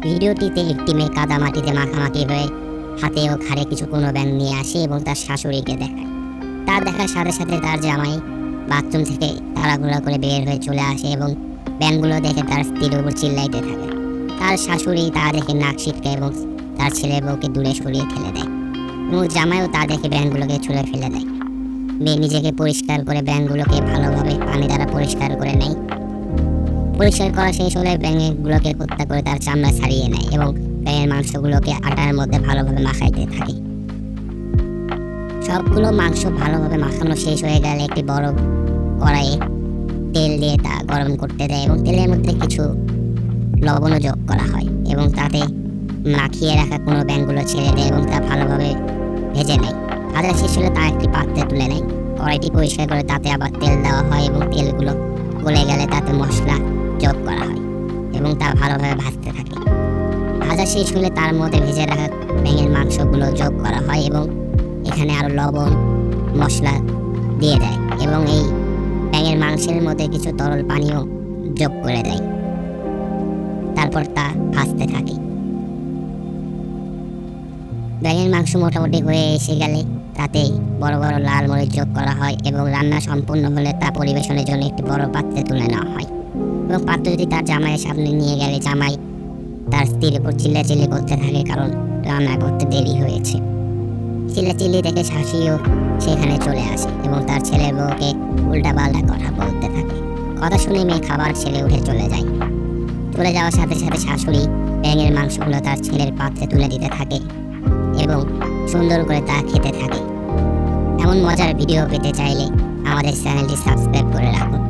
ভিডিওটিতে একটি মেয়ে কাদামাটিতে মাখামাখি হয়ে হাতে ও ঘাড়ে কিছু কোনো ব্যাঙ নিয়ে আসে এবং তার শাশুড়িকে দেখায়। তার দেখার সাথে সাথে তার জামাই বাথরুম থেকে তাড়াহুড়া করে বের হয়ে চলে আসে এবং ব্যাঙগুলো দেখে তার স্ত্রীর উপর চিল্লাইতে থাকে। তার শাশুড়ি তা দেখে নাক ছিটকে এবং তার ছেলে বউকে দূরে সরিয়ে ফেলে দেয় এবং জামাইও তা দেখে ব্যাঙগুলোকে ছুঁড়ে ফেলে দেয়। মেয়ে নিজেকে পরিষ্কার করে ব্যাঙগুলোকে ভালোভাবে পানি দ্বারা পরিষ্কার করে নেয়। পরিষ্কার করা শেষ হলে ব্যাঙগুলোকে হত্যা করে তার চামড়া ছাড়িয়ে নেয় এবং ব্যাঙের মাংসগুলোকে আটার মধ্যে ভালোভাবে মাখাইতে থাকে। সবগুলো মাংস ভালোভাবে মাখানো শেষ হয়ে গেলে একটি বড় কড়াইয়ে তেল দিয়ে তা গরম করতে দেয় এবং তেলের মধ্যে কিছু লবণও যোগ করা হয় এবং তাতে মাখিয়ে রাখা কোনো ব্যাঙগুলো ছেড়ে দেয় এবং তা ভালোভাবে ভেজে নেয়। ভাজা শেষ হলে তা একটি পাত্রে তুলে নেয়। কড়াইটি পরিষ্কার করে তাতে আবার তেল দেওয়া হয় এবং তেলগুলো গলে গেলে তাতে মশলা যোগ করা হয় এবং তা ভালোভাবে ভাজতে থাকে। ভাজা শেষ হলে তার মধ্যে ভেজে রাখা ব্যাঙের মাংসগুলো যোগ করা হয় এবং এখানে আরও লবণ মশলা দিয়ে দেয় এবং এই ব্যাঙের মাংসের মধ্যে কিছু তরল পানীয় যোগ করে দেয়। তারপর তা ভাজতে থাকে। ব্যাঙের মাংস মোটামুটি হয়ে এসে গেলে তাতে বড় বড় লাল মরিচ যোগ করা হয় এবং রান্না সম্পূর্ণ হলে তা পরিবেশনের জন্য একটি বড় পাত্রে তুলে নেওয়া হয় এবং পাত্রটি তার জামাইয়ের সামনে নিয়ে গেলে জামাই তার স্ত্রীর উপর চিল্লাচিল্লি করতে থাকে কারণ রান্না করতে দেরি হয়েছে। চিল্লাচিল্লি দেখে শাশুড়িও সেখানে চলে আসে এবং তার ছেলের বউকে উল্টাপাল্টা কথা বলতে থাকে। কথা শুনে মেয়ে খাবার ছেড়ে উঠে চলে যায়। চলে যাওয়ার সাথে সাথে শাশুড়ি ব্যাঙের মাংসগুলো তার ছেলের পাত্রে তুলে দিতে থাকে এবং সুন্দর করে তা খেতে থাকে। এমন মজার ভিডিও পেতে চাইলে আমাদের চ্যানেলটি সাবস্ক্রাইব করে রাখুন।